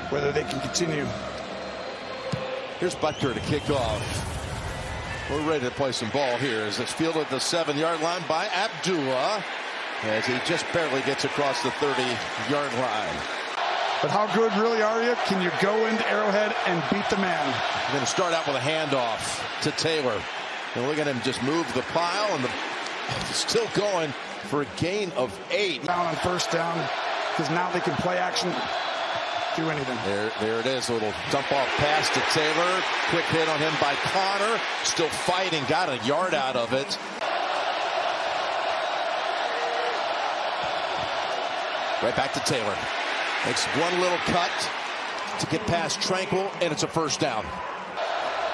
whether they can continue. Here's Butker to kick off. We're ready to play some ball here as it's fielded at the 7-yard line by Abdullah as he just barely gets across the 30-yard line. But how good really are you? Can you go into Arrowhead and beat the man? We're going to start out with a handoff to Taylor. And look at him just move the pile, and still going for a gain of 8. Down on first down, because now they can play action, do anything. There it is, a little dump off pass to Taylor. Quick hit on him by Connor. Still fighting, got a yard out of it. Right back to Taylor. Makes one little cut to get past Tranquil, and it's a first down.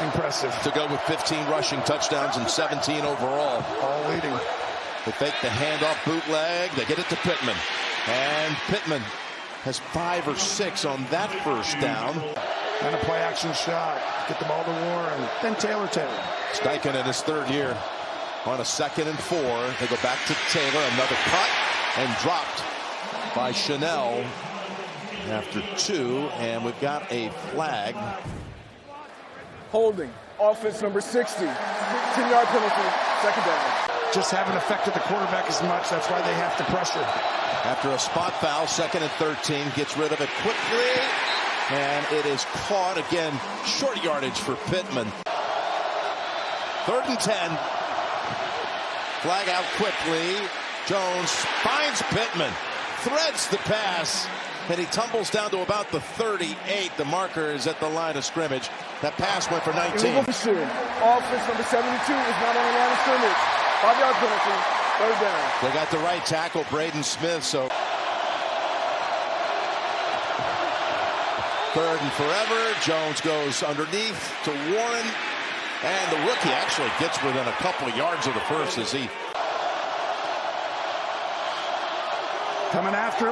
Impressive. To go with 15 rushing touchdowns and 17 overall. All leading. They fake the handoff bootleg. They get it to Pittman. And Pittman has 5 or 6 on that first down. And a play action shot. Get the ball to Warren. Then Taylor. Steichen in his 3rd year on a 2nd and 4. They go back to Taylor. Another cut and dropped by Chanel after 2. And we've got a flag. Holding. Offense number 60. 10-yard penalty. 2nd down. Just haven't affected the quarterback as much. That's why they have to pressure. After a spot foul, 2nd and 13, gets rid of it quickly, and it is caught again. Short yardage for Pittman. 3rd and 10. Flag out quickly. Jones finds Pittman, threads the pass, and he tumbles down to about the 38. The marker is at the line of scrimmage. That pass went for 19. Offense number 72 is not on the line of scrimmage. 5-yard penalty, 3rd down. They got the right tackle, Braden Smith, so 3rd and forever. Jones goes underneath to Warren, and the rookie actually gets within a couple of yards of the first as he... Coming after,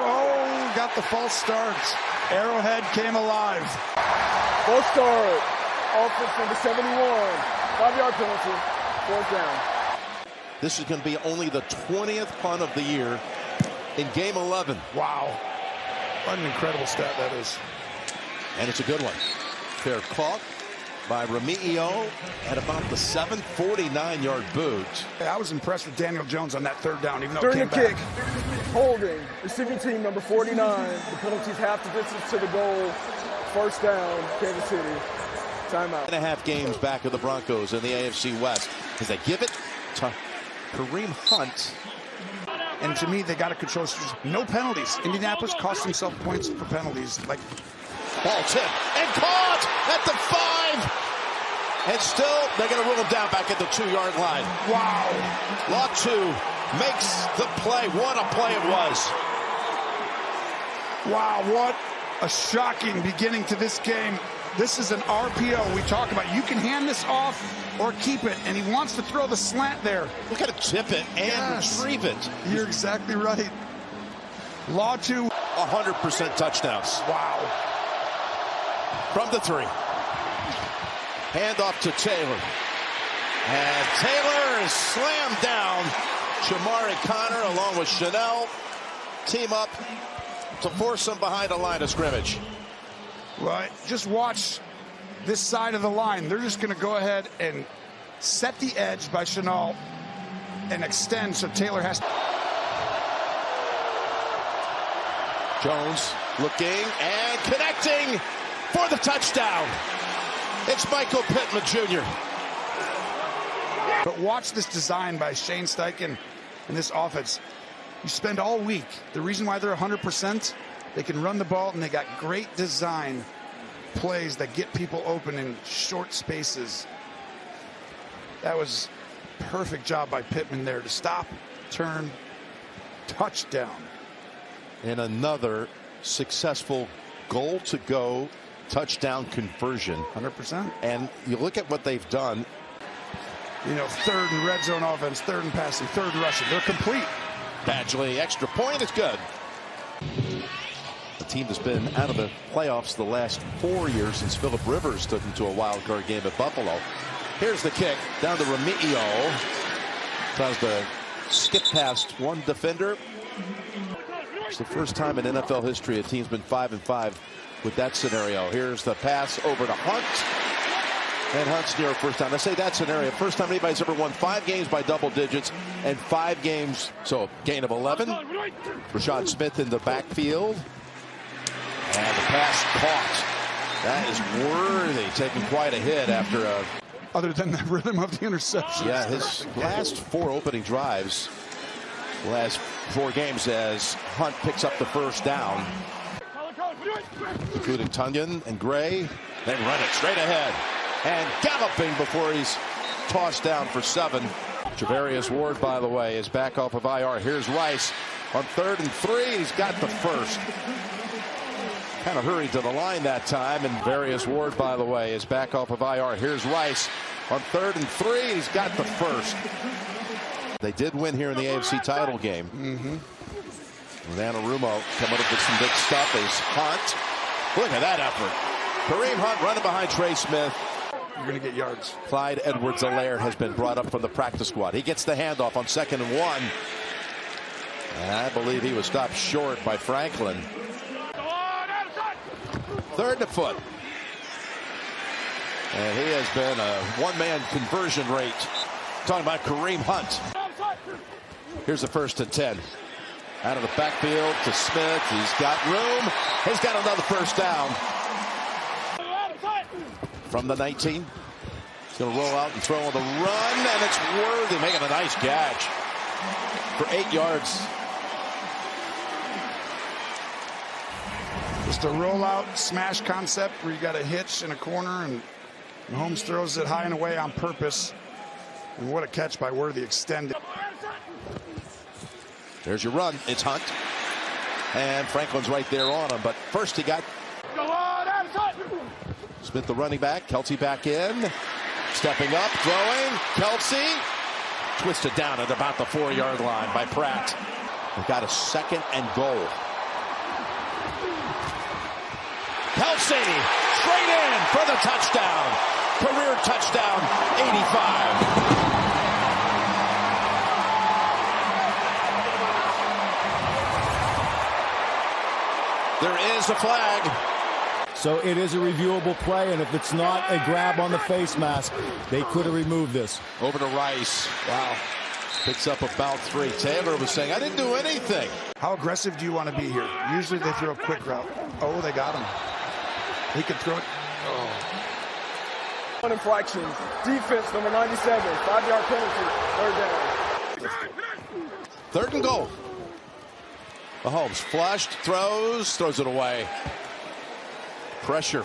got the false start. Arrowhead came alive. False start. Offense number 71. 5-yard penalty, 4th down. This is going to be only the 20th punt of the year in game 11. Wow. What an incredible stat that is. And it's a good one. Fair caught by Remigio at about the 749-yard boot. I was impressed with Daniel Jones on that 3rd down, even though During it the came kick, back. holding, receiving team number 49. The penalty's half the distance to the goal. First down, Kansas City. Timeout. 1.5 games back of the Broncos in the AFC West as they give it to Kareem Hunt. And to me, they got to control. No penalties. Indianapolis cost himself points for penalties. Like, ball tip and caught at the 5. And still, they're going to rule him down back at the 2-yard line. wow. Latu makes the play. What a play it was. Wow, what a shocking beginning to this game. This is an RPO we talk about. You can hand this off or keep it, and he wants to throw the slant there. Look at him tip it and retrieve it. You're exactly right. Latu. 100% touchdowns. Wow. From the 3. Handoff to Taylor. And Taylor is slammed down. Shamari Connor along with Chanel team up to force him behind the line of scrimmage. Well, just watch this side of the line. They're just going to go ahead and set the edge by Chanel and extend, so Taylor has to. Jones looking and connecting for the touchdown. It's Michael Pittman Jr. But watch this design by Shane Steichen in this offense. You spend all week. The reason why they're 100%, they can run the ball, and they got great design plays that get people open in short spaces. That was a perfect job by Pittman there to stop, turn, touchdown. And another successful goal-to-go touchdown conversion. 100%. And you look at what they've done. You know, 3rd and red zone offense, 3rd and passing, 3rd and rushing. They're complete. Badgley, extra point is good. The team that's been out of the playoffs the last 4 years since Phillip Rivers took them to a wild card game at Buffalo. Here's the kick down to Remigio. Tries to skip past one defender. It's the first time in NFL history a team's been 5-5 with that scenario. Here's the pass over to Hunt. And Hunt's near first time. I say that scenario. First time anybody's ever won 5 games by double digits and 5 games. So gain of 11. Rashad Smith in the backfield. And the pass caught. That is worthy. Taking quite a hit after a... Other than the rhythm of the interception. Yeah, his last 4 opening drives. Last 4 games as Hunt picks up the first down. Including Tunyon and Gray. Then run it straight ahead. And galloping before he's tossed down for 7. Javarius Ward, by the way, is back off of IR. Here's Rice on 3rd and 3. He's got the first. Kind of hurried to the line that time. And Javarius Ward, by the way, is back off of IR. Here's Rice on 3rd and 3. He's got the first. They did win here in the AFC title game. With Anarumo coming up with some big stuff is Hunt. Look at that effort. Kareem Hunt running behind Trey Smith. You're going to get yards. Clyde Edwards-Helaire has been brought up from the practice squad. He gets the handoff on 2nd and 1. And I believe he was stopped short by Franklin. 3rd to foot. And he has been a one-man conversion rate. Talking about Kareem Hunt. Here's the 1st and 10. Out of the backfield to Smith. He's got room. He's got another first down. From the 19. He's going to roll out and throw on the run. And it's Worthy making a nice catch for 8 yards. Just a rollout smash concept where you got a hitch in a corner and Mahomes throws it high and away on purpose. And what a catch by Worthy, extended. There's your run. It's Hunt. And Franklin's right there on him. But first he got Smith, the running back. Kelce back in. Stepping up, throwing. Kelce twisted down at about the 4-yard line by Pratt. They've got a 2nd and goal. Kelce straight in for the touchdown. Career touchdown, 85. There is a flag. So it is a reviewable play, and if it's not a grab on the face mask, they could have removed this. Over to Rice. Wow. Picks up about 3. Taylor was saying, I didn't do anything. How aggressive do you want to be here? Usually they throw a quick route. Oh, they got him. He could throw it. Oh. One infraction. Defense, number 97. 5-yard penalty. 3rd down. 3rd and goal. Mahomes flushed, throws it away. Pressure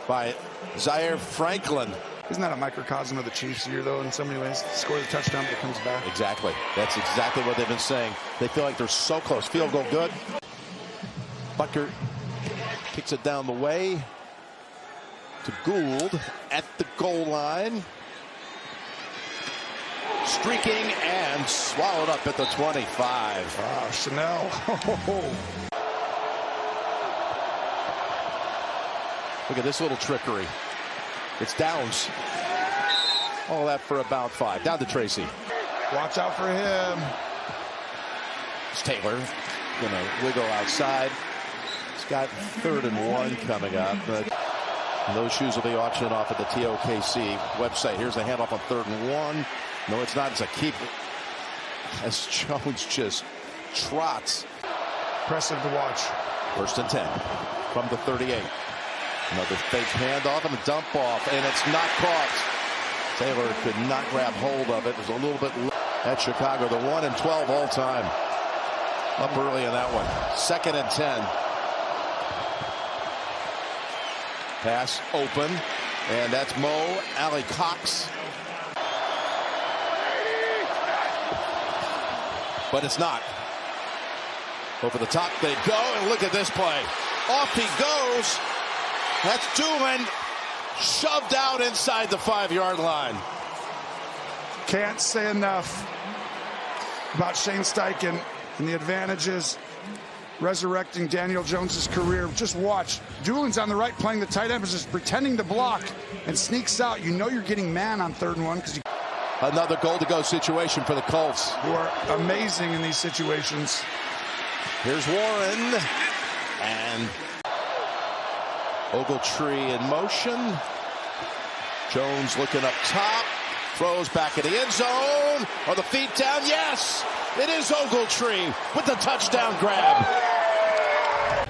by Zaire Franklin. Isn't that a microcosm of the Chiefs here, though, in so many ways? Score the touchdown, but it comes back. Exactly. That's exactly what they've been saying. They feel like they're so close. Field goal good. Butker kicks it down the way to Gould at the goal line. Streaking and swallowed up at the 25. Wow, Chanel. Look at this little trickery. It's Downs. All that for about 5. Down to Tracy. Watch out for him. It's Taylor. Gonna wiggle outside. He's got 3rd and 1 coming up. But those shoes will be auctioned off at the TOKC website. Here's a handoff on 3rd and 1. No, it's not. It's a keep. As Jones just trots. Impressive to watch. 1st and 10 from the 38. Another fake handoff and a dump off, and it's not caught. Taylor could not grab hold of it. It was a little bit at Chicago. The 1 and 12 all time. Up early in that one. 2nd and 10. Pass open, and that's Mo Alley Cox. But it's not. Over the top they go, and look at this play. Off he goes. That's Doolin shoved out inside the 5-yard line. Can't say enough about Shane Steichen and the advantages resurrecting Daniel Jones's career. Just watch. Doolin's on the right playing the tight end, but just pretending to block and sneaks out. You know you're getting man on 3rd and 1 because another goal to go situation for the Colts. who are amazing in these situations. Here's Warren. And Ogletree in motion. Jones looking up top. Throws back in the end zone. Are the feet down? Yes! It is Ogletree with the touchdown grab.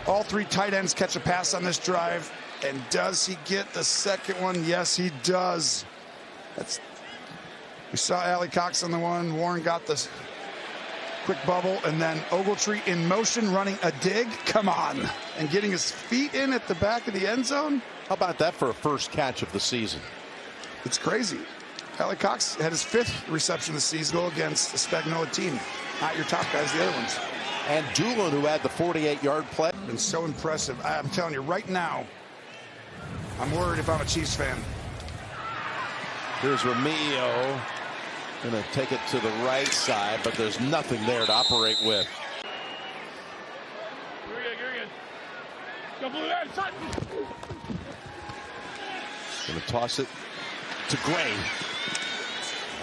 All three tight ends catch a pass on this drive. And does he get the second one? Yes, he does. We saw Allie Cox on the one. Warren got this quick bubble. And then Ogletree in motion, running a dig. Come on. And getting his feet in at the back of the end zone. How about that for a first catch of the season? It's crazy. Allie Cox had his 5th reception this season against the Spagnola team. Not your top guys, the other ones. And Doolin, who had the 48-yard play. Been so impressive. I'm telling you right now, I'm worried if I'm a Chiefs fan. Here's Romeo. Going to take it to the right side, but there's nothing there to operate with. Going to toss it to Gray.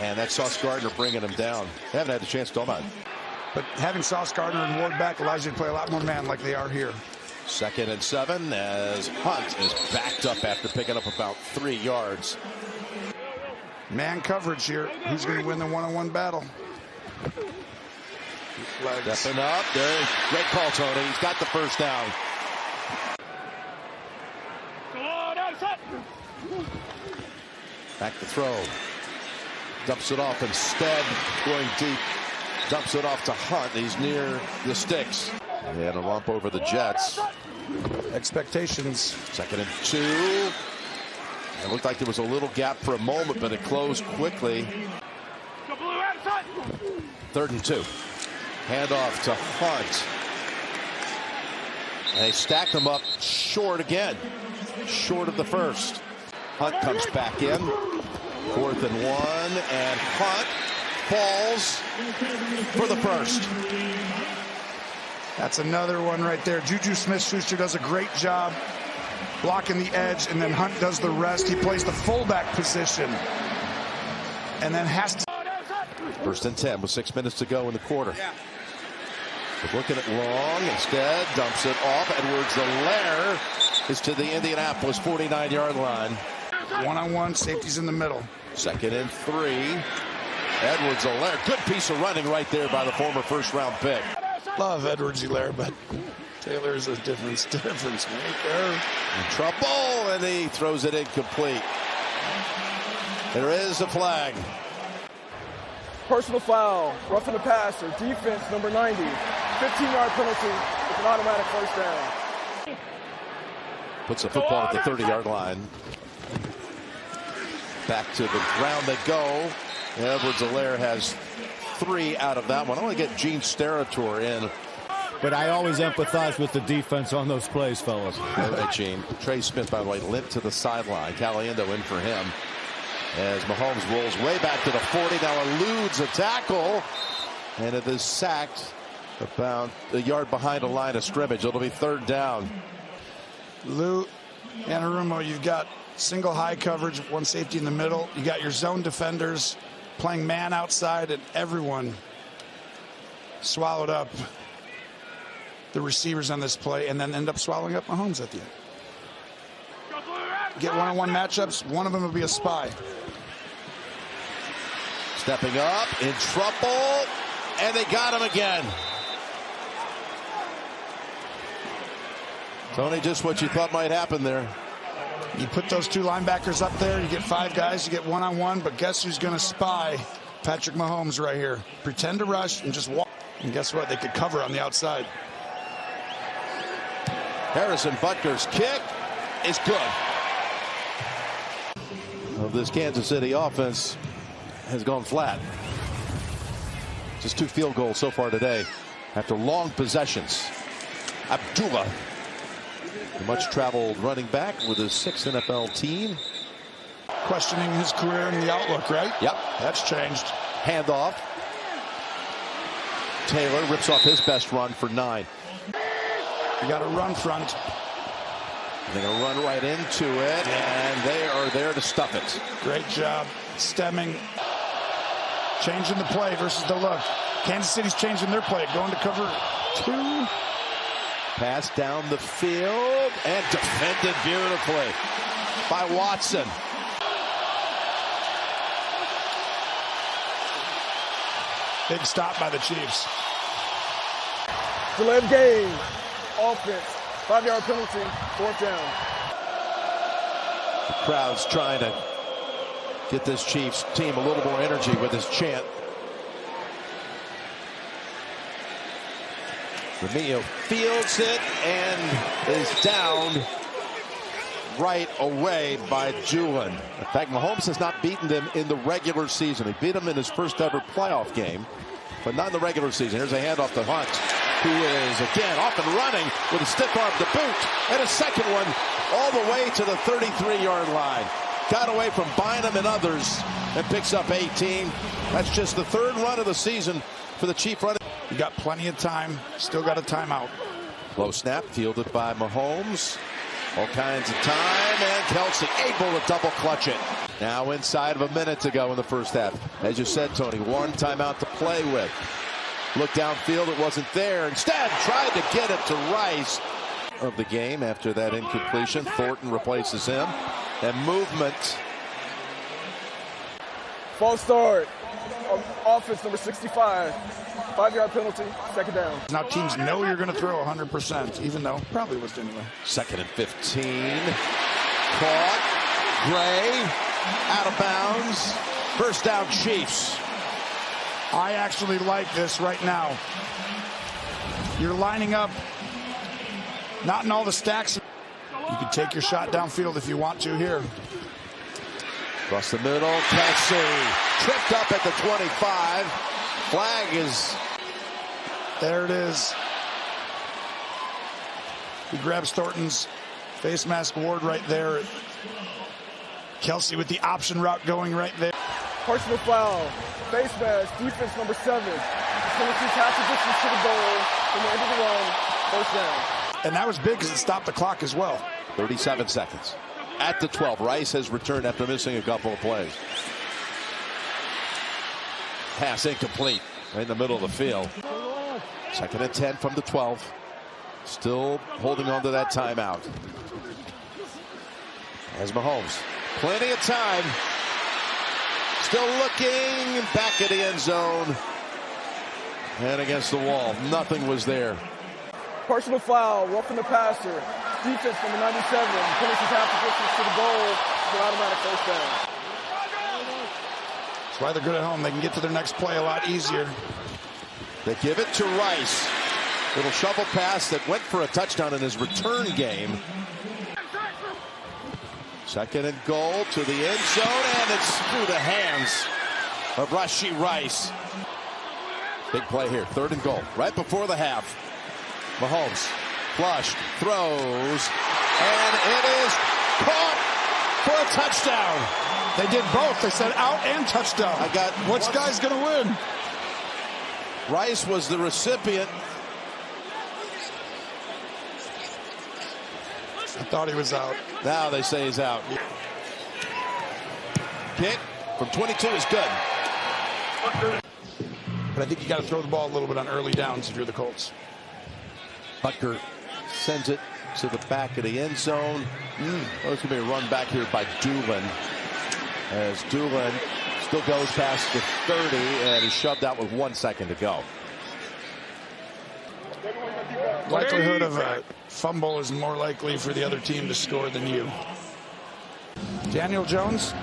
And that's Sauce Gardner bringing him down. They haven't had a chance to talk about it. But having Sauce Gardner and Ward back allows you to play a lot more man like they are here. 2nd and 7 as Hunt is backed up after picking up about 3 yards. Man coverage here. Who's going to win the one-on-one battle? Legs. Stepping up. There. Great call, Tony. He's got the first down. Back to throw. Dumps it off instead. Going deep. Dumps it off to Hunt. He's near the sticks. And a lump over the Jets. Expectations. 2nd and 2. It looked like there was a little gap for a moment, but it closed quickly. 3rd and 2. Handoff to Hunt. And they stack them up short again. Short of the first. Hunt comes back in. 4th and 1. And Hunt falls for the first. That's another one right there. Juju Smith-Schuster does a great job blocking the edge, and then Hunt does the rest. He plays the fullback position and then has to. 1st and 10 with 6 minutes to go in the quarter. But looking at Long, instead dumps it off. Edwards-Helaire is to the Indianapolis 49-yard line. One-on-one, safety's in the middle. 2nd and 3. Edwards-Helaire, good piece of running right there by the former first-round pick. Love Edwards-Helaire, but Taylor's a difference maker. In trouble, and he throws it incomplete. There is a flag. Personal foul, roughing the passer, defense number 90, 15-yard penalty with an automatic first down. Puts the football at the 30-yard line. Back to the ground they go. Edwards-Helaire has 3 out of that one. I want to get Gene Steratore in. But I always empathize with the defense on those plays, fellas. All right, Gene. Trey Smith, by the way, limped to the sideline. Caliendo in for him. As Mahomes rolls way back to the 40. Now eludes a tackle. And it is sacked about a yard behind the line of scrimmage. It'll be 3rd down. Lou Anarumo, you've got single high coverage, one safety in the middle. You got your zone defenders playing man outside, and everyone swallowed up the receivers on this play and then end up swallowing up Mahomes at the end. Get one-on-one matchups, one of them will be a spy. Stepping up, in trouble, and they got him again. Tony, just what you thought might happen there. You put those 2 linebackers up there, you get 5 guys, you get one-on-one, but guess who's going to spy? Patrick Mahomes right here. Pretend to rush and just walk. And guess what? They could cover on the outside. Harrison Butker's kick is good. Well, this Kansas City offense has gone flat. Just 2 field goals so far today after long possessions. Abdullah, the much-traveled running back with his 6th NFL team. Questioning his career and the outlook, right? Yep. That's changed. Handoff. Taylor rips off his best run for 9. You got a run front. They're going to run right into it, and they are there to stuff it. Great job stemming. Changing the play versus the look. Kansas City's changing their play, going to cover 2. Pass down the field and defended beautifully by Watson. Big stop by the Chiefs. Delay of game. Offense. 5-yard penalty. 4th down. The crowd's trying to get this Chiefs team a little more energy with this chant. Remilio fields it and is down right away by Doolin. In fact, Mahomes has not beaten them in the regular season. He beat them in his first ever playoff game, but not in the regular season. Here's a handoff to Hunt, who is again off and running with a stiff arm to boot, and a second one all the way to the 33-yard line. Got away from Bynum and others and picks up 18. That's just the 3rd run of the season for the Chief running. You got plenty of time. Still got a timeout. Low snap fielded by Mahomes. All kinds of time, and Kelsey able to double clutch it. Now inside of a minute to go in the first half. As you said, Tony, 1 timeout to play with. Look downfield, it wasn't there. Instead, tried to get it to Rice of the game after that incompletion. Thornton replaces him. And movement. False start. Offense number 65. 5-yard penalty. 2nd down. Now teams know you're going to throw 100%, even though probably was anyway. 2nd and 15. Caught. Gray. Out of bounds. First down, Chiefs. I actually like this right now. You're lining up, not in all the stacks. You can take your shot downfield if you want to here. Across the middle, Kelsey tripped up at the 25. Flag is... There it is. He grabs Thornton's face mask ward right there. Kelsey with the option route going right there. Personal foul. Face mask. Defense number 7. Penalty half the distance to the goal. From the end of the run. 1st down. And that was big because it stopped the clock as well. 37 seconds. At the 12, Rice has returned after missing a couple of plays. Pass incomplete. Right in the middle of the field. 2nd and 10 from the 12. Still holding on to that timeout. As Mahomes. Plenty of time. Still looking back at the end zone. And against the wall. Nothing was there. Personal foul. Roughing the passer. Defense number 97. Penalty half the distance to the goal. It's an automatic 1st down. That's why they're good at home. They can get to their next play a lot easier. They give it to Rice. Little shovel pass that went for a touchdown in his return game. 2nd and goal to the end zone, and it's through the hands of Rashee Rice. Big play here. 3rd and goal. Right before the half. Mahomes. Flushed. Throws. And it is caught for a touchdown. They did both. They said out and touchdown. Which guy's going to win? Rice was the recipient. I thought he was out. Now they say he's out. Kick from 22 is good. But I think you got to throw the ball a little bit on early downs if you're the Colts. Butker sends it to the back of the end zone. There's going to be a run back here by Doolin. As Doolin still goes past the 30 and is shoved out with 1 second to go. Likelihood of a fumble is more likely for the other team to score than you. Daniel Jones,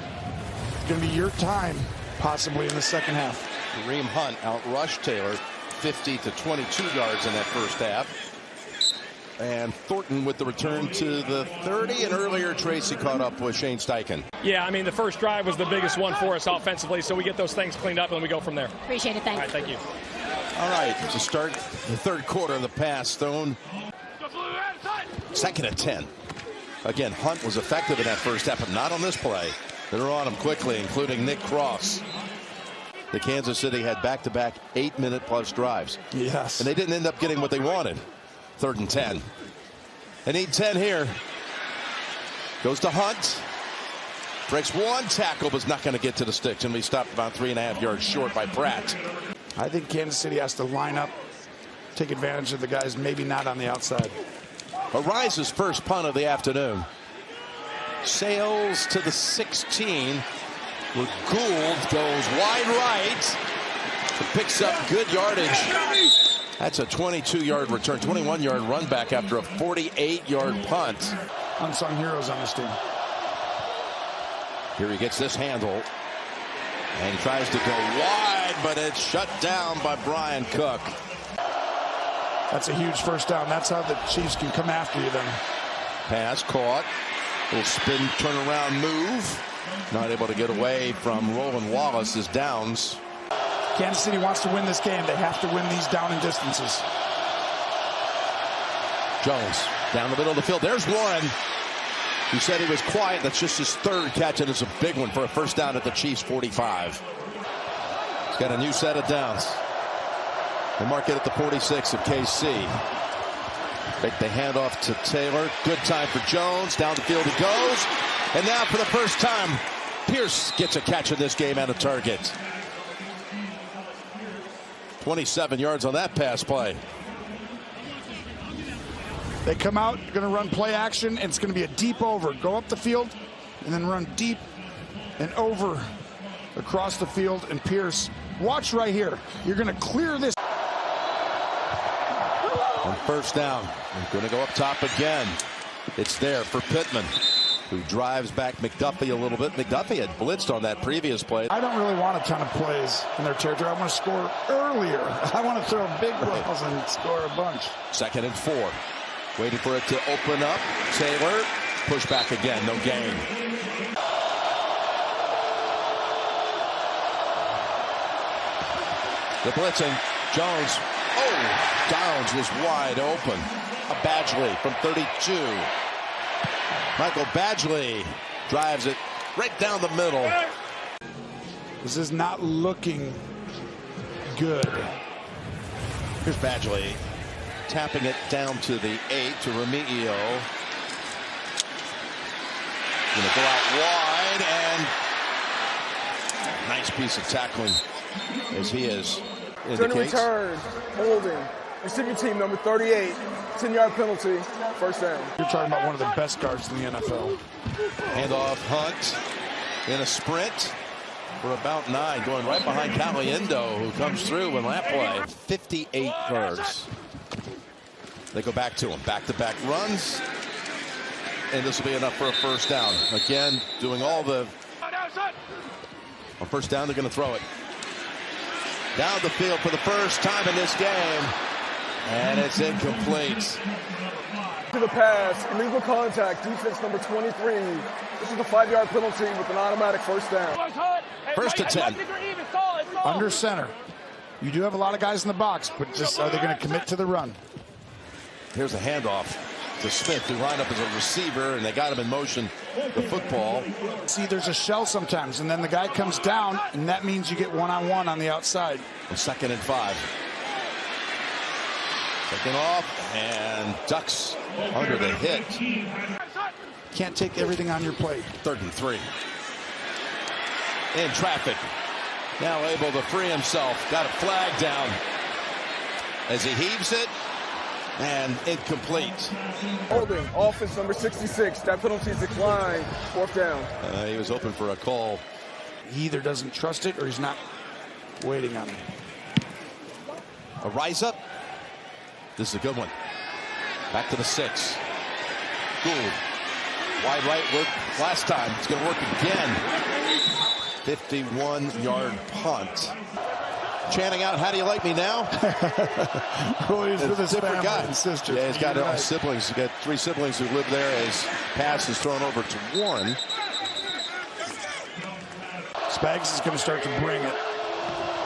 going to be your time possibly in the second half. Kareem Hunt outrushed Taylor 50 to 22 yards in that first half. And Thornton with the return to the 30, and earlier Tracy caught up with Shane Steichen. Yeah, I mean, the first drive was the biggest one for us offensively, so we get those things cleaned up and we go from there. Appreciate it. Thanks. All right, thank you. All right, to start the 3rd quarter of the pass, thrown 2nd and 10. Again, Hunt was effective in that first half, but not on this play. They're on him quickly, including Nick Cross. The Kansas City had back-to-back 8-minute-plus drives. Yes. And they didn't end up getting what they wanted. 3rd and 10. They need 10 here. Goes to Hunt. Breaks one tackle, but is not going to get to the sticks. And we stopped about 3.5 yards short by Pratt. I think Kansas City has to line up take advantage of the guys maybe not on the outside. Rice's first punt of the afternoon. Sails to the 16, where Gould goes wide right. Picks up good yardage. That's a 22-yard return, 21-yard run back after a 48-yard punt. Unsung heroes on this team. Here he gets this handle and tries to go wide, but it's shut down by Brian Cook. That's a huge first down. That's how the Chiefs can come after you then. Pass caught. Little spin, turn around move. Not able to get away from Roland Wallace's downs. Kansas City wants to win this game. They have to win these down and distances. Jones Down the middle of the field. There's Warren. He said he was quiet. That's just his third catch, and it's a big one for a first down at the Chiefs 45. He's got a new set of downs. They mark it at the 46 of KC. Take the handoff to Taylor. Good time for Jones. Down the field he goes. And now for the first time, Pierce gets a catch in this game and a target. 27 yards on that pass play. They come out, going to run play action, and it's going to be a deep over. Go up the field and then run deep and over across the field. And Pierce, watch right here. You're going to clear this. On first down, I'm going to go up top again. It's there for Pittman, who drives back McDuffie a little bit. McDuffie had blitzed on that previous play. I don't really want a ton of plays in their territory. I want to score earlier. I want to throw big balls and score a bunch. 2nd and 4. Waiting for it to open up. Taylor, push back again, no gain. The blitzing, Jones. Oh, Downs was wide open. Badgley from 32. Michael Badgley drives it right down the middle. This is not looking good. Here's Badgley. Tapping it down to the 8 to Remigio. Going to go out wide, and nice piece of tackling as he is. Turn return, holding, receiving team number 38, 10-yard penalty, first down. You're talking about one of the best guards in the NFL. Handoff Hunt in a sprint for about 9, going right behind Caliendo, who comes through in that play. 58 yards. They go back to him. Back-to-back runs. And this will be enough for a first down. Again, doing all the... On first down, they're going to throw it. Down the field for the first time in this game. And it's incomplete. To the pass, illegal contact, defense number 23. This is a 5-yard penalty with an automatic first down. First to 10. Under center. You do have a lot of guys in the box, but just are they going to commit to the run? Here's a handoff to Smith, who lined up as a receiver, and they got him in motion. The football. See, there's a shell sometimes, and then the guy comes down, and that means you get one-on-one on the outside. 2nd and 5. Taken off, and ducks under the hit. Can't take everything on your plate. 3rd and 3. In traffic. Now able to free himself. Got a flag down as he heaves it. And incomplete. Holding, offense number 66. That penalty is declined. 4th down. He was open for a call. He either doesn't trust it or he's not waiting on it. A rise up. This is a good one. Back to the 6. Gould. Wide right worked last time. It's going to work again. 51-yard punt. Chanting out, "How do you like me now?" Well, he's with his different family guy. and sisters. Yeah, he's got siblings. He's got 3 siblings who live there. His pass is thrown over to Warren. Spags is going to start to bring it.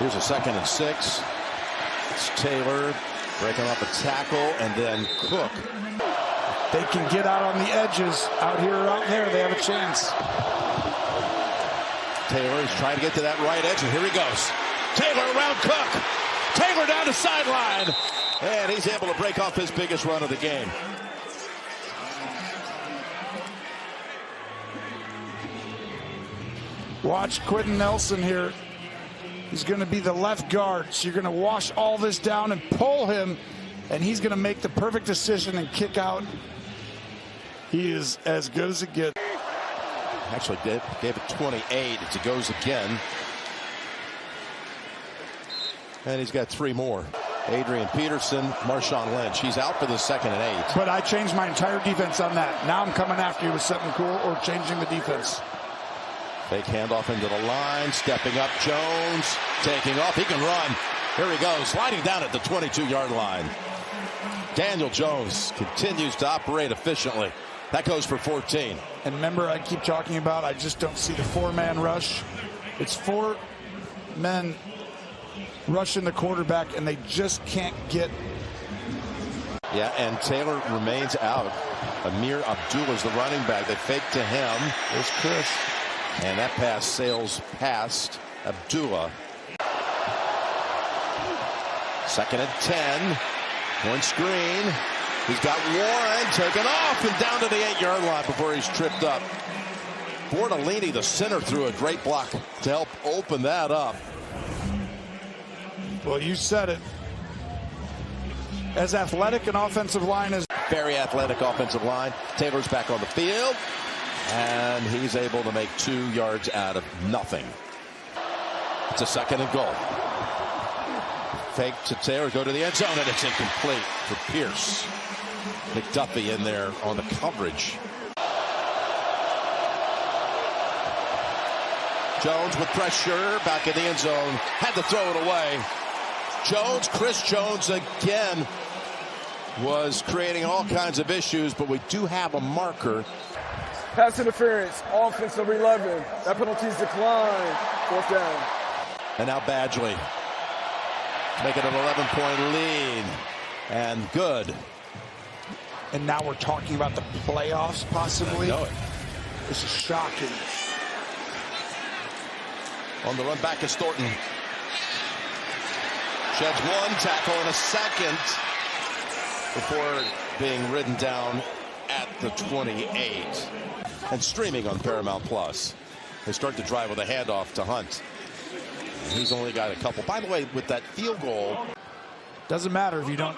Here's a 2nd and 6. It's Taylor breaking off a tackle, and then Cook. They can get out on the edges, out here or out there. They have a chance. Taylor is trying to get to that right edge, and here he goes. Taylor around Cook. Taylor down the sideline. And he's able to break off his biggest run of the game. Watch Quentin Nelson here. He's going to be the left guard. So you're going to wash all this down and pull him and he's going to make the perfect decision and kick out. He is as good as it gets. Actually gave it 28 as it goes again. And he's got 3 more. Adrian Peterson, Marshawn Lynch. He's out for the 2nd and 8. But I changed my entire defense on that. Now I'm coming after you with something cool or changing the defense. Fake handoff into the line. Stepping up Jones. Taking off. He can run. Here he goes. Sliding down at the 22-yard line. Daniel Jones continues to operate efficiently. That goes for 14. And remember, I keep talking about, I just don't see the 4-man rush. It's 4 men rushing the quarterback, and they just can't get. Yeah, and Taylor remains out. Amir Abdullah's the running back. They fake to him. There's Chris. And that pass sails past Abdullah. 2nd and 10. One screen. He's got Warren taken off and down to the 8-yard line before he's tripped up. Bortolini, the center, threw a great block to help open that up. Well, you said it. As athletic an offensive line as. Very athletic offensive line. Taylor's back on the field. And he's able to make 2 yards out of nothing. It's a 2nd and goal. Fake to Taylor, go to the end zone, and it's incomplete for Pierce. McDuffie in there on the coverage. Jones with pressure, back in the end zone, had to throw it away. Jones, Chris Jones again was creating all kinds of issues, but we do have a marker. Pass interference, offense number 11. That penalty's declined. 4th down. And now Badgley. Make it an 11-point lead. And good. And now we're talking about the playoffs, possibly. I know it. This is shocking. On the run back is Thornton. Sheds 1 tackle and a 2nd before being ridden down at the 28. And streaming on Paramount Plus. They start the drive with a handoff to Hunt. He's only got a couple. By the way, with that field goal. Doesn't matter if you don't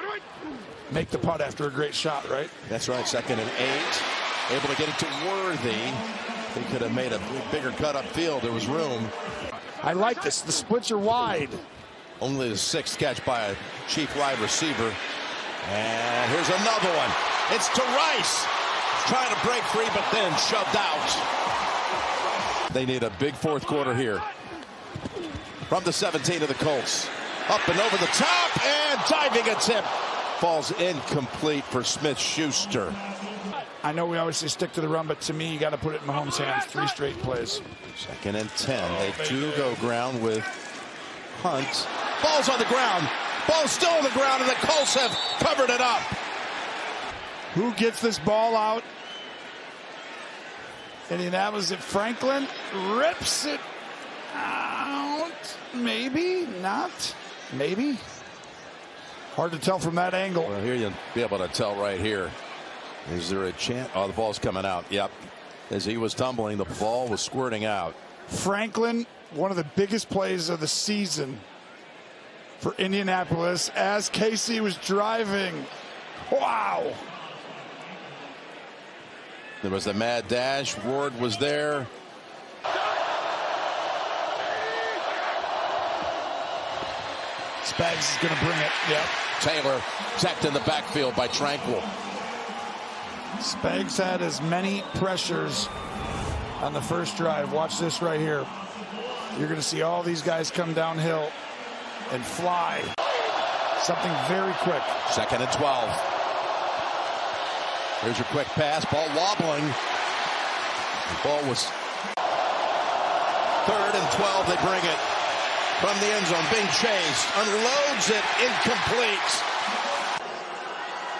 make the putt after a great shot, right? That's right, 2nd and 8. Able to get it to Worthy. They could have made a bigger cut upfield. There was room. I like this. The splits are wide. Only the 6th catch by a chief wide receiver. And here's another one. It's to Rice. Trying to break free, but then shoved out. They need a big 4th quarter here. From the 17 of the Colts. Up and over the top, and diving attempt. Falls incomplete for Smith-Schuster. I know we always say stick to the run, but to me, you got to put it in Mahomes' hands. 3 straight plays. 2nd and 10. They do go ground with Hunt. Ball's on the ground. Ball's still on the ground, and the Colts have covered it up. Who gets this ball out? Indianapolis at Franklin. Rips it out. Maybe. Not. Maybe. Hard to tell from that angle. Well, here you'll be able to tell right here. Is there a chance? Oh, the ball's coming out. Yep. As he was tumbling, the ball was squirting out. Franklin, one of the biggest plays of the season for Indianapolis as Casey was driving. Wow. There was a mad dash. Ward was there. Spags is going to bring it. Yep. Taylor sacked in the backfield by Tranquil. Spags had as many pressures on the first drive. Watch this right here. You're going to see all these guys come downhill and fly. Something very quick. 2nd and 12. Here's your quick pass. Ball wobbling. The ball was 3rd and 12. They bring it from the end zone. Being chased. Unloads it. Incomplete.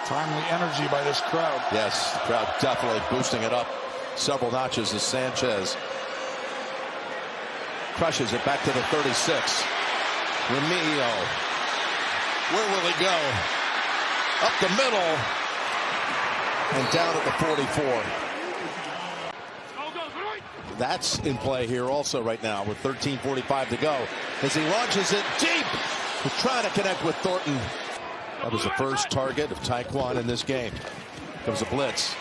Timely energy by this crowd. Yes, the crowd definitely boosting it up several notches as Sanchez crushes it back to the 36. Remigio. Where will he go? Up the middle. And down at the 44. That's in play here also right now with 13:45 to go. As he launches it deep. He's trying to connect with Thornton. That was the first target of Taekwon in this game. Comes a blitz.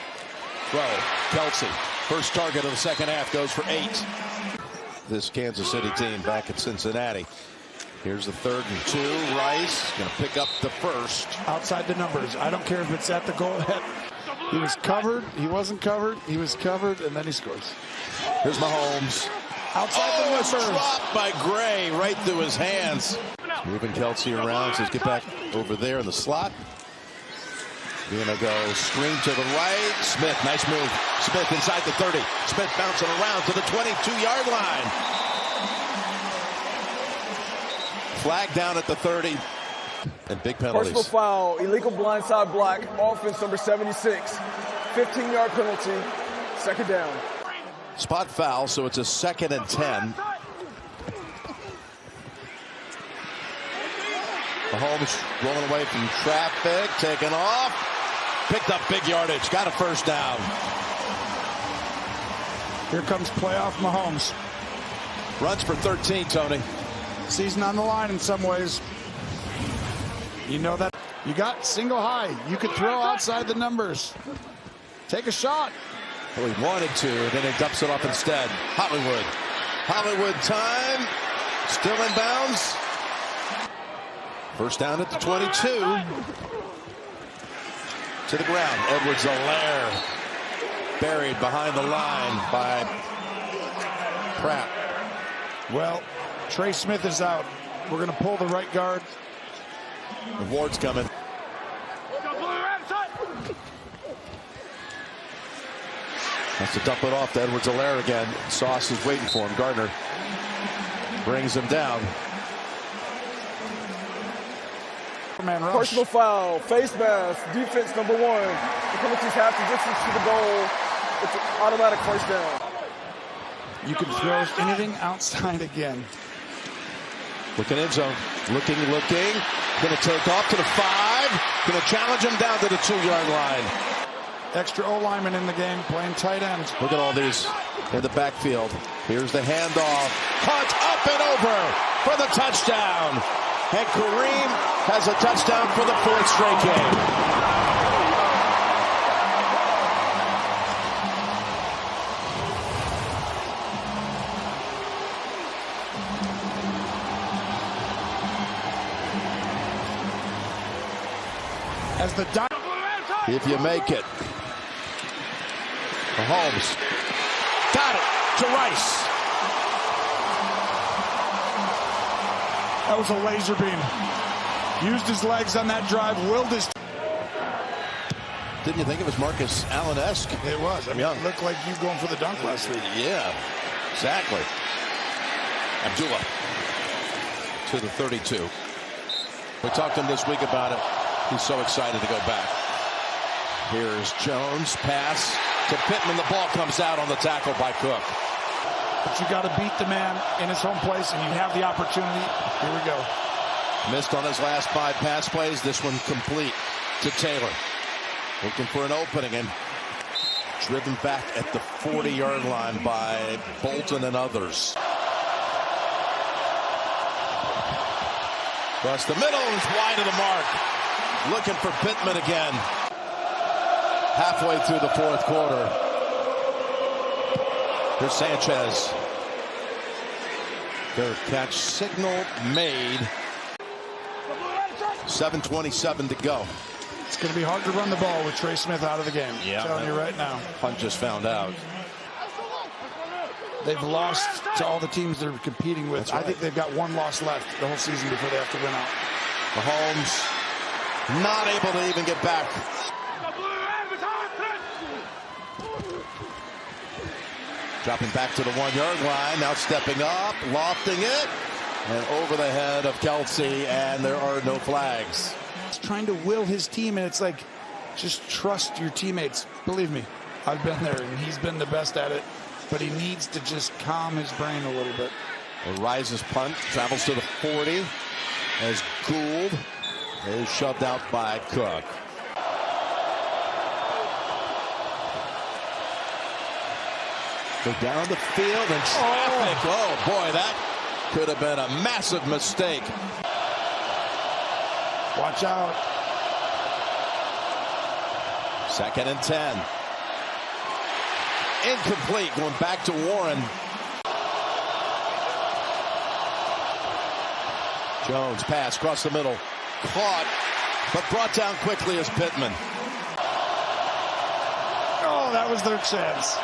Throw. Kelsey. First target of the second half goes for 8. This Kansas City team back at Cincinnati. Here's the 3rd and 2. Rice going to pick up the first. Outside the numbers. I don't care if it's at the goal. He was covered. He wasn't covered. He was covered, and then he scores. Here's Mahomes. Outside the numbers. Dropped by Gray right through his hands. Moving Kelsey around. Says get back over there in the slot. You're going to go screen to the right. Smith, nice move. Smith inside the 30. Smith bouncing around to the 22-yard line. Flag down at the 30. And big penalties. Personal foul, illegal blindside block, offense number 76. 15-yard penalty, 2nd down. Spot foul, so it's a 2nd and 10. Mahomes rolling away from traffic, taken off. Picked up big yardage, got a first down. Here comes playoff Mahomes. Runs for 13, Tony. Season on the line in some ways. You know that. You got single high. You could throw outside the numbers. Take a shot. Well, he wanted to, then he dumps it off instead. Hollywood. Hollywood time. Still in bounds. First down at the 22. To the ground. Edwards-Helaire buried behind the line by Pratt. Well, Trey Smith is out. We're going to pull the right guard. The Ward's coming. Has to dump it off to Edwards-Helaire again. Sauce is waiting for him. Gardner brings him down. Man rush. Personal foul, face mask, defense number 1. The penalties half the distance to the goal. It's an automatic first down. You can throw anything outside again. Looking end zone. Looking. Going to take off to the 5. Going to challenge him down to the 2-yard line. Extra O-lineman in the game playing tight end. Look at all these in the backfield. Here's the handoff. Hunt up and over for the touchdown. And Kareem has a touchdown for the 4th straight game. As the If you make it. Mahomes. Got it to Rice. That was a laser beam. Used his legs on that drive. Willed his. Didn't you think it was Marcus Allen-esque? It was. I mean, it looked like you going for the dunk last week. Yeah, exactly. Abdullah to the 32. We talked to him this week about it. He's so excited to go back. Here's Jones. Pass to Pittman. The ball comes out on the tackle by Cook. But you got to beat the man in his home place, and you have the opportunity. Here we go. Missed on his last 5 pass plays. This one complete to Taylor. Looking for an opening and driven back at the 40-yard line by Bolton and others. Across the middle, he's wide of the mark. Looking for Pittman again. Halfway through the 4th quarter. Here's Sanchez. Their catch signal made. 7:27 to go. It's going to be hard to run the ball with Trey Smith out of the game. Yeah, I'm telling you right now. Hunt just found out. They've lost to all the teams they're competing with. I think they've got 1 loss left the whole season before they have to win out. Mahomes not able to even get back. Dropping back to the 1-yard line. Now stepping up, lofting it, and over the head of Kelsey, and there are no flags. He's trying to will his team, and it's like, just trust your teammates. Believe me, I've been there, and he's been the best at it, but he needs to just calm his brain a little bit. Rice's punt travels to the 40 as Gould is shoved out by Cook. Go down the field and traffic. Oh, boy, that could have been a massive mistake. Watch out. 2nd and 10. Incomplete, going back to Warren. Jones pass across the middle. Caught, but brought down quickly as Pittman. Oh, that was their chance.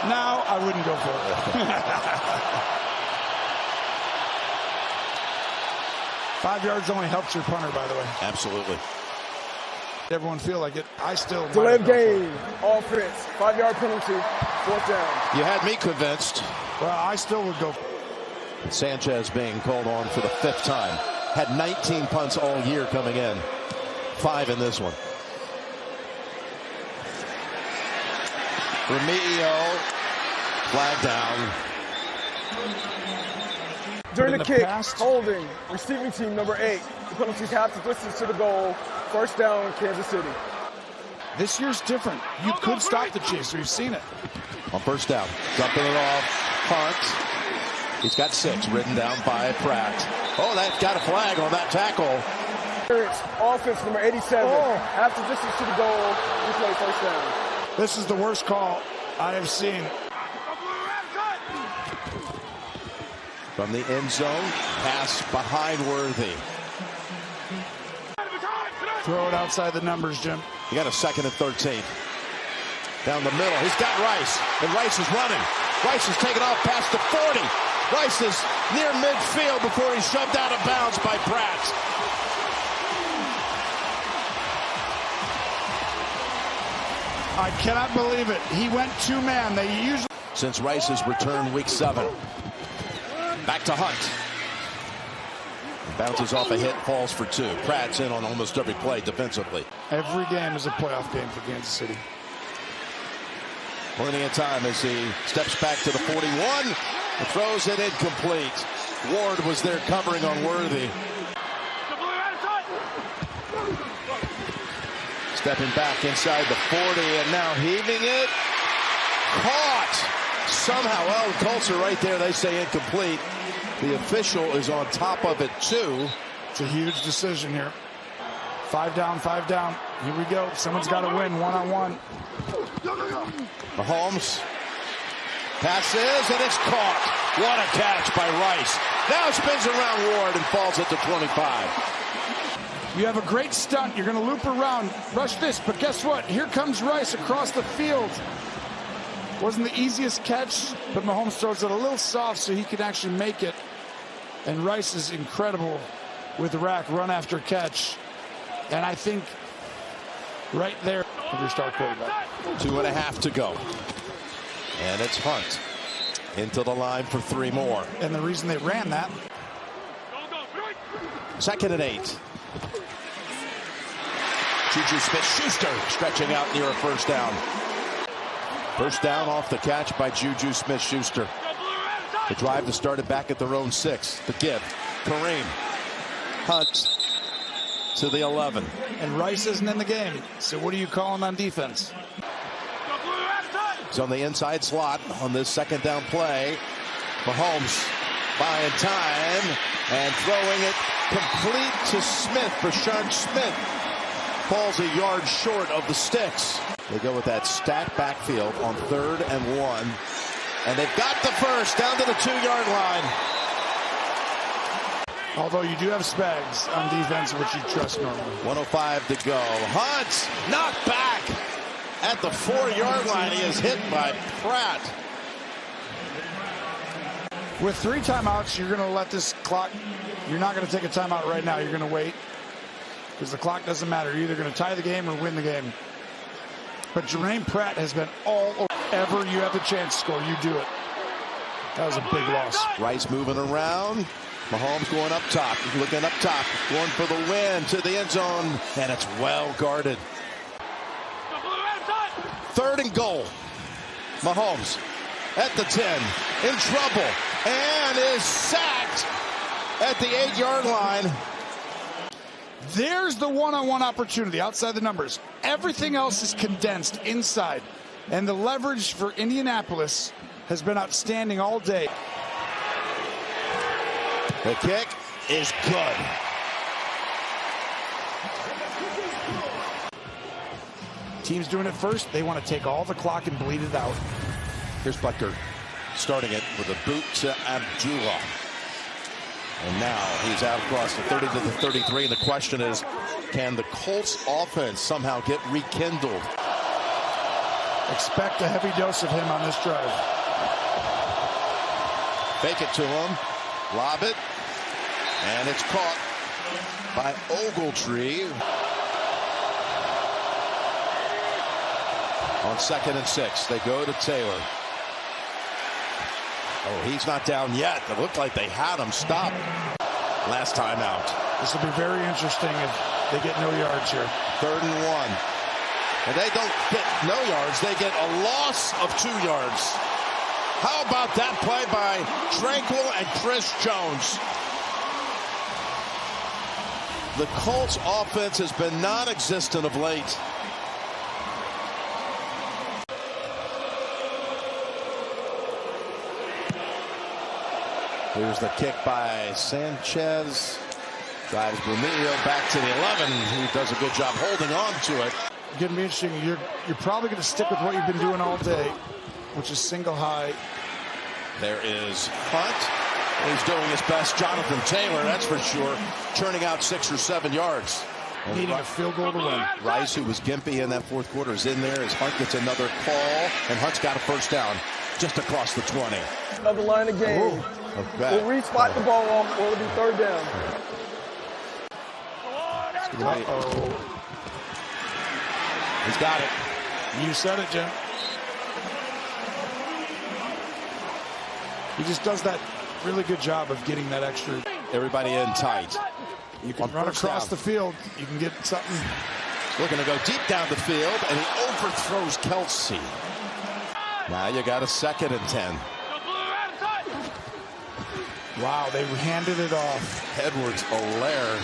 Now I wouldn't go for it. 5 yards only helps your punter, by the way. Absolutely. Everyone feel like it. I still delay of game, offense, 5-yard penalty, 4th down. You had me convinced. Well, I still would go. Sanchez being called on for the 5th time. Had 19 punts all year coming in. 5 in this one. Remigio, flag down. During the kick, past, holding, receiving team number 8. The penalty's half the distance to the goal. 1st down, Kansas City. This year's different. You could stop the chase. We've seen it. On 1st down, dumping it off. Hunt. He's got 6 written down by Pratt. Oh, that got a flag on that tackle. Offense number 87. Half the distance to the goal. Replay 1st down. This is the worst call I have seen. From the end zone, pass behind Worthy. Throw it outside the numbers, Jim. You got a 2nd and 13. Down the middle, he's got Rice, and Rice is running. Rice is taken off past the 40. Rice is near midfield before he's shoved out of bounds by Pratt. I cannot believe it. He went 2-man. They usually. Since Rice's return week 7. Back to Hunt. Bounces off a hit, falls for 2. Pratt's in on almost every play defensively. Every game is a playoff game for Kansas City. Plenty of time as he steps back to the 41 and throws it incomplete. Ward was there covering on Worthy. Stepping back inside the 40 and now heaving it. Caught. Somehow, well, the Colts are right there. They say incomplete. The official is on top of it, too. It's a huge decision here. 5 down, 5 down. Here we go. Someone's got to win one-on-one. Mahomes passes, and it's caught. What a catch by Rice. Now it spins around Ward and falls at the 25. You have a great stunt. You're going to loop around, rush this, but guess what? Here comes Rice across the field. Wasn't the easiest catch, but Mahomes throws it a little soft so he can actually make it. And Rice is incredible with the rack, run after catch. And I think right there, your star quarterback. 2.5 to go. And it's Hunt into the line for 3 more. And the reason they ran that. 2nd and 8. Juju Smith-Schuster stretching out near a 1st down. 1st down off the catch by Juju Smith-Schuster. The drive that started back at their own 6. The give. Kareem Hunt to the 11. And Rice isn't in the game. So what are you calling on defense? He's on the inside slot on this 2nd down play. Mahomes buying time and throwing it complete to Smith. Brashard Smith falls a yard short of the sticks. They go with that stacked backfield on 3rd and 1. And they've got the 1st down to the 2-yard line. Although you do have Spags on defense, which you trust normally. 1:05 to go. Hunt knocked back at the 4-yard line. He is hit by Pratt. With 3 timeouts, you're going to let this clock. You're not going to take a timeout right now. You're going to wait because the clock doesn't matter. You're either going to tie the game or win the game. But Jermaine Pratt has been all over. Ever you have the chance to score, you do it. That was a big loss. Rice moving around. Mahomes going up top. Looking up top. Going for the win to the end zone. And it's well guarded. 3rd and goal. Mahomes at the 10. In trouble. And is sacked at the 8-yard line. There's the one-on-one opportunity outside the numbers. Everything else is condensed inside. And the leverage for Indianapolis has been outstanding all day. The kick is good. team's doing it first, they want to take all the clock and bleed it out. Here's Butker starting it with a boot to Abdullah. And now he's out across the 30 to the 33. And the question is, can the Colts offense somehow get rekindled? Expect a heavy dose of him on this drive. Fake it to him. Lob it. And it's caught by Ogletree. On 2nd and 6, they go to Taylor. Oh, he's not down yet. It looked like they had him stopped last time out. This will be very interesting if they get no yards here. 3rd and 1. And they don't get no yards. They get a loss of 2 yards. How about that play by Tranquil and Chris Jones? The Colts offense has been non-existent of late. Here's the kick by Sanchez. Drives Bermilio back to the 11. He does a good job holding on to it. Going to be interesting. You're probably going to stick with what you've been doing all day, which is single high. There is Hunt. He's doing his best. Jonathan Taylor, that's for sure, churning out 6 or 7 yards. Needing a field goal to win. Rice, who was gimpy in that 4th quarter, is in there as Hunt gets another call, and Hunt's got a first down just across the 20. Another line of game. We'll re-spot the ball off, or it'll be 3rd down. He's got it. You said it, Jim. He just does that really good job of getting that extra. Everybody in tight. You can run across the field. You can get something. Looking to go deep down the field, and he overthrows Kelsey. Now you got a 2nd and 10. Wow, they handed it off. Edwards-Helaire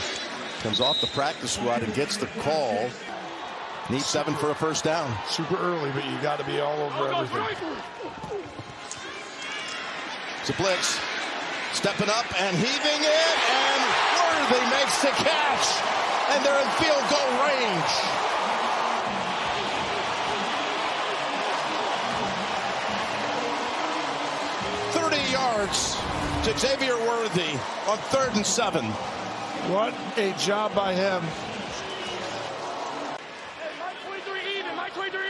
comes off the practice squad and gets the call. Needs 7 for a first down. Super early, but you got to be all over everything. It's a blitz. Stepping up and heaving it, and Worthy makes the catch. And they're in field goal range. Yards to Xavier Worthy on 3rd and 7. What a job by him.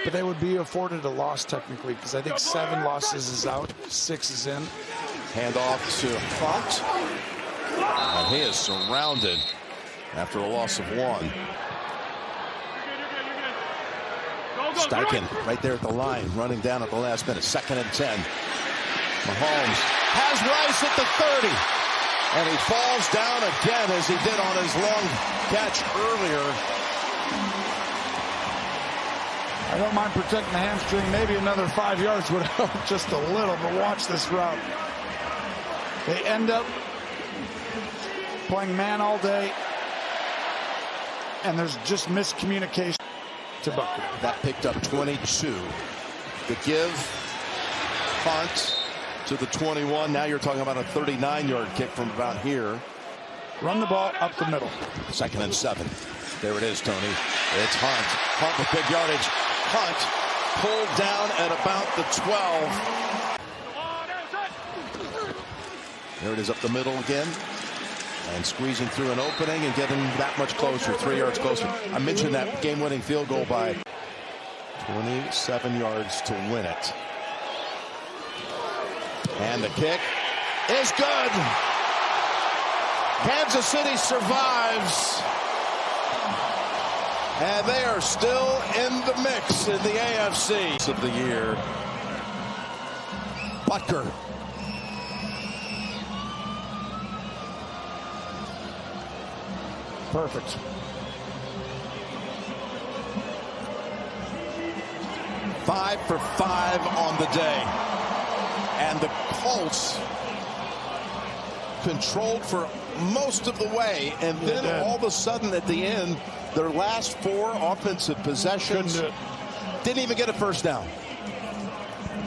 But they would be afforded a loss technically, because I think 7 losses is out, 6 is in. Handoff to Hunt. And he is surrounded after a loss of 1. Steichen right there at the line, running down at the last minute. 2nd and 10. Mahomes has Rice at the 30. And he falls down again as he did on his long catch earlier. I don't mind protecting the hamstring. Maybe another 5 yards would help just a little, but watch this route. They end up playing man all day, and there's just miscommunication to Butker. That picked up 22. The give, Hunt to the 21. Now you're talking about a 39-yard kick from about here. Run the ball up the middle. 2nd and 7. There it is, Tony. It's Hunt. Hunt with big yardage. Hunt pulled down at about the 12. There it is up the middle again. And squeezing through an opening and getting that much closer, 3 yards closer. I mentioned that game-winning field goal by 27 yards to win it. And the kick is good. Kansas City survives. And they are still in the mix in the AFC of the year. Butker. Perfect. Five for 5 on the day. And the Colts controlled for most of the way. And then all of a sudden at the end, their last 4 offensive possessions didn't even get a first down.